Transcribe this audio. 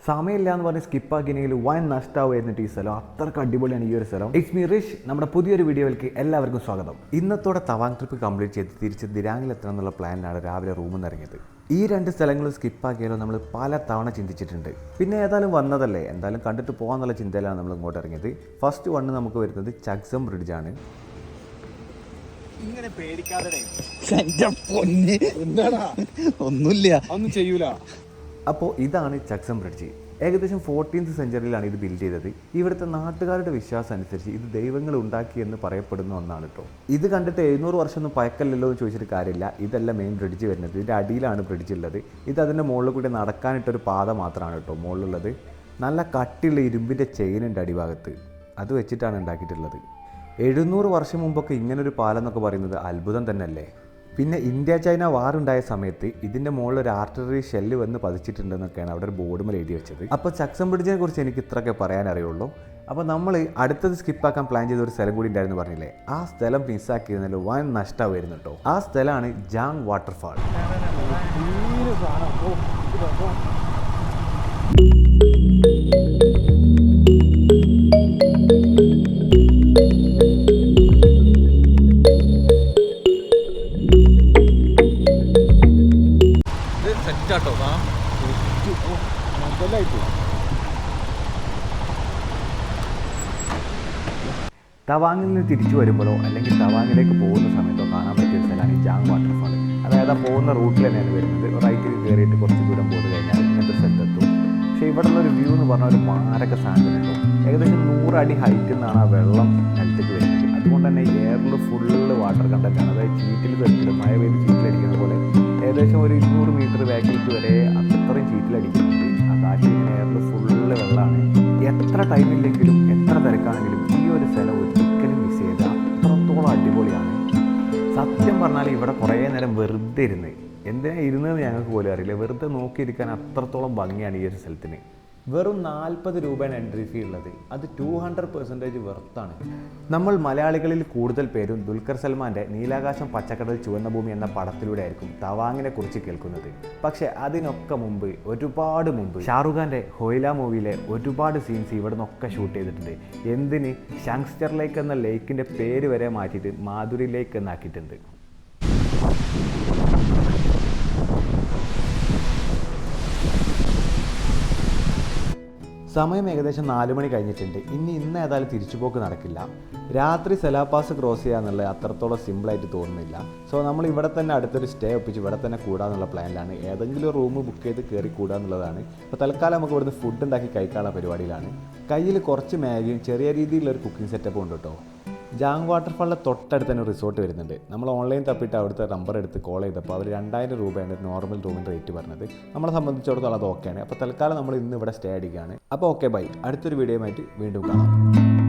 സമയമില്ല എന്ന് പറഞ്ഞ് സ്കിപ്പാക്കിയെങ്കിൽ വൻ നഷ്ടമായിരുന്നിട്ട് ഈ സ്ഥലം അത്രയ്ക്ക് അടിപൊളിയാണ് ഈ ഒരു സ്ഥലം. It's me റിഷ്. നമ്മുടെ പുതിയൊരു വീഡിയോയിലേക്ക് എല്ലാവർക്കും സ്വാഗതം. ഇന്നത്തോടെ തവാങ് ട്രിപ്പ് കംപ്ലീറ്റ് ചെയ്ത് തിരിച്ച് ദിരാങ്ങിൽ എത്തണം എന്നുള്ള പ്ലാനിലാണ് രാവിലെ റൂമിൽ നിന്ന് ഇറങ്ങിയത്. ഈ രണ്ട് സ്ഥലങ്ങളും സ്കിപ്പാക്കിയാലോ നമ്മൾ പല തവണ ചിന്തിച്ചിട്ടുണ്ട്. പിന്നെ ഏതായാലും വന്നതല്ലേ, എന്തായാലും കണ്ടിട്ട് പോകാന്നുള്ള ചിന്തയിലാണ് നമ്മൾ ഇങ്ങോട്ട് ഇറങ്ങിയത്. ഫസ്റ്റ് വണ്ണ് നമുക്ക് വരുന്നത് ചക്സം ബ്രിഡ്ജാണ്. ഇങ്ങനെ പേടിക്കാതെ ഒന്നുമില്ല, ഒന്നും ചെയ്യൂല. അപ്പോൾ ഇതാണ് ചക്സം ബ്രിഡ്ജ്. ഏകദേശം 14th സെഞ്ചുറിയിലാണ് ഇത് ബിൽഡ് ചെയ്തത്. ഇവിടുത്തെ നാട്ടുകാരുടെ വിശ്വാസം അനുസരിച്ച് ഇത് ദൈവങ്ങൾ ഉണ്ടാക്കിയെന്ന് പറയപ്പെടുന്ന ഒന്നാണ് കേട്ടോ. ഇത് കണ്ടിട്ട് 700 വർഷമൊന്നും പഴക്കല്ലല്ലോ എന്ന് ചോദിച്ചിട്ട് കാര്യമില്ല. ഇതല്ല മെയിൻ ബ്രിഡ്ജ് വരുന്നത്. ഇതിൻ്റെ അടിയിലാണ് ബ്രിഡ്ജ് ഉള്ളത്. ഇത് അതിൻ്റെ മുകളിൽ കൂടി നടക്കാനിട്ടൊരു പാത മാത്രമാണ് കേട്ടോ മുകളിലുള്ളത്. നല്ല കട്ടിയുള്ള ഇരുമ്പിൻ്റെ ചെയിനുണ്ട് അടിഭാഗത്ത്. അത് വെച്ചിട്ടാണ് ഉണ്ടാക്കിയിട്ടുള്ളത്. 700 വർഷം മുമ്പൊക്കെ ഇങ്ങനൊരു പാലം എന്നൊക്കെ പറയുന്നത് അത്ഭുതം തന്നെയല്ലേ. പിന്നെ ഇന്ത്യ ചൈന വാറുണ്ടായ സമയത്ത് ഇതിൻ്റെ മുകളിൽ ഒരു ആർട്ടിലറി ഷെല്ല് വന്ന് പതിച്ചിട്ടുണ്ടെന്നൊക്കെയാണ് അവിടെ ഒരു ബോർഡുമേൽ എഴുതി വെച്ചത്. അപ്പോൾ ചക്സം ബ്രിഡ്ജിനെ കുറിച്ച് എനിക്ക് ഇത്രയൊക്കെ പറയാനറിയുള്ളൂ. അപ്പോൾ നമ്മൾ അടുത്തത് സ്കിപ്പാക്കാൻ പ്ലാൻ ചെയ്ത ഒരു സ്ഥലം കൂടി ഉണ്ടായിരുന്നു പറഞ്ഞില്ലേ, ആ സ്ഥലം മിസ്സാക്കിയിരുന്നല്ലോ, വൻ നഷ്ടമായിരുന്നു കേട്ടോ. ആ സ്ഥലമാണ് ജാങ് വാട്ടർഫാൾ. തവാങ്ങിൽ നിന്ന് തിരിച്ചു വരുമ്പോഴോ അല്ലെങ്കിൽ തവാങ്ങിലേക്ക് പോകുന്ന സമയത്തോ കാണാൻ പറ്റിയ സ്ഥലമാണ് ഈ ജാങ് വാട്ടർഫാൾ. അതായത് ആ പോകുന്ന റൂട്ടിൽ തന്നെയാണ് വരുന്നത്. റൈറ്റിൽ കയറിയിട്ട് കുറച്ച് ദൂരം പോയി കഴിഞ്ഞാൽ ഇങ്ങനത്തെ സ്ഥലത്തെത്തും. പക്ഷേ ഇവിടെ നിന്നൊരു വ്യൂ എന്ന് പറഞ്ഞാൽ ഒരു മാരക സാധനമുണ്ടോ. ഏകദേശം 100 അടി ഹൈറ്റിൽ നിന്നാണ് ആ വെള്ളം നിലത്തേക്ക് വരുന്നത്. അതുകൊണ്ട് തന്നെ എയറിൽ ഫുള്ള് വാട്ടർ കണ്ടൻ്റാണ്. അതായത് ചീറ്റിൽ തെറിക്കലും മഴ പെയ്ത് ചീറ്റിലടിക്കുന്ന പോലെ ഏകദേശം ഒരു 200 മീറ്റർ ബാക്കിലേക്ക് വരെ അത്രയും ചീറ്റിലടിക്കുന്നുണ്ട്. ആ കാറ്റിൽ എയറിൽ ഫുള്ള് വെള്ളമാണ്. എത്ര ടൈമില്ലെങ്കിലും എത്ര തിരക്കാണെങ്കിലും ഈ ഒരു സ്ഥലം ഒരിക്കലും മിസ് ചെയ്ത അത്രത്തോളം അടിപൊളിയാണ്. സത്യം പറഞ്ഞാൽ ഇവിടെ കുറേ നേരം വെറുതെ ഇരുന്ന് എന്തിനാ ഇരുന്നതെന്ന് ഞങ്ങൾക്ക് പോലും അറിയില്ല. വെറുതെ നോക്കിയിരിക്കാൻ അത്രത്തോളം ഭംഗിയാണ് ഈ ഒരു സ്ഥലത്തിന്. വെറും 40 രൂപയാണ് എൻട്രി ഫീ ഉള്ളത്. അത് 200% വെർത്താണ്. നമ്മൾ മലയാളികളിൽ കൂടുതൽ പേരും ദുൽഖർ സൽമാൻ്റെ നീലാകാശം പച്ചക്കടൽ ചുവന്ന ഭൂമി എന്ന പടത്തിലൂടെ ആയിരിക്കും തവാങ്ങിനെ കുറിച്ച് കേൾക്കുന്നത്. പക്ഷേ അതിനൊക്കെ മുമ്പ്, ഒരുപാട് മുമ്പ് ഷാറുഖ് ഖാൻ്റെ ഹൊയ്ല മൂവിയിലെ ഒരുപാട് സീൻസ് ഇവിടെ നിന്നൊക്കെ ഷൂട്ട് ചെയ്തിട്ടുണ്ട്. എന്തിന് ഷങ്സ്റ്റർ ലേക്ക് എന്ന ലേക്കിൻ്റെ പേര് വരെ മാറ്റിയിട്ട് മാധുരി ലേക്ക് എന്നാക്കിയിട്ടുണ്ട്. സമയം ഏകദേശം 4 മണി കഴിഞ്ഞിട്ടുണ്ട്. ഇന്ന് ഏതായാലും തിരിച്ചുപോക്ക് നടക്കില്ല. രാത്രി സെലാപാസ് ക്രോസ് ചെയ്യുക എന്നുള്ളത് അത്രത്തോളം സിമ്പിളായിട്ട് തോന്നുന്നില്ല. സോ നമ്മൾ ഇവിടെ തന്നെ അടുത്തൊരു സ്റ്റേ ഒപ്പിച്ച് ഇവിടെ തന്നെ കൂടാന്നുള്ള പ്ലാനിലാണ്. ഏതെങ്കിലും റൂം ബുക്ക് ചെയ്ത് കയറി കൂടുക എന്നുള്ളതാണ്. അപ്പോൾ തൽക്കാലം നമുക്ക് ഇവിടുന്ന് ഫുഡ് ഉണ്ടാക്കി കഴിക്കാനുള്ള പരിപാടിയിലാണ്. കയ്യിൽ കുറച്ച് മാഗിയും ചെറിയ രീതിയിലുള്ളൊരു കുക്കിംഗ് സെറ്റപ്പും ഉണ്ട് കേട്ടോ. ജാങ് വാട്ടർഫാളിൻ്റെ തൊട്ടടുത്ത് തന്നെ റിസോർട്ട് വരുന്നുണ്ട്. നമ്മൾ ഓൺലൈൻ തപ്പിയിട്ട് അവിടുത്തെ നമ്പർ എടുത്ത് കോൾ ചെയ്തപ്പോൾ അവർ 2000 രൂപയാണ് നോർമൽ റൂമിൻ്റെ റേറ്റ് പറഞ്ഞത്. നമ്മളെ സംബന്ധിച്ചിടത്തോളം അത് ഓക്കെയാണ്. അപ്പോൾ തൽക്കാലം നമ്മൾ ഇന്ന് ഇവിടെ സ്റ്റേ അടിക്കുകയാണ്. അപ്പോൾ ഓക്കെ ബൈ. അടുത്തൊരു വീഡിയോയുമായിട്ട് വീണ്ടും കാണാം.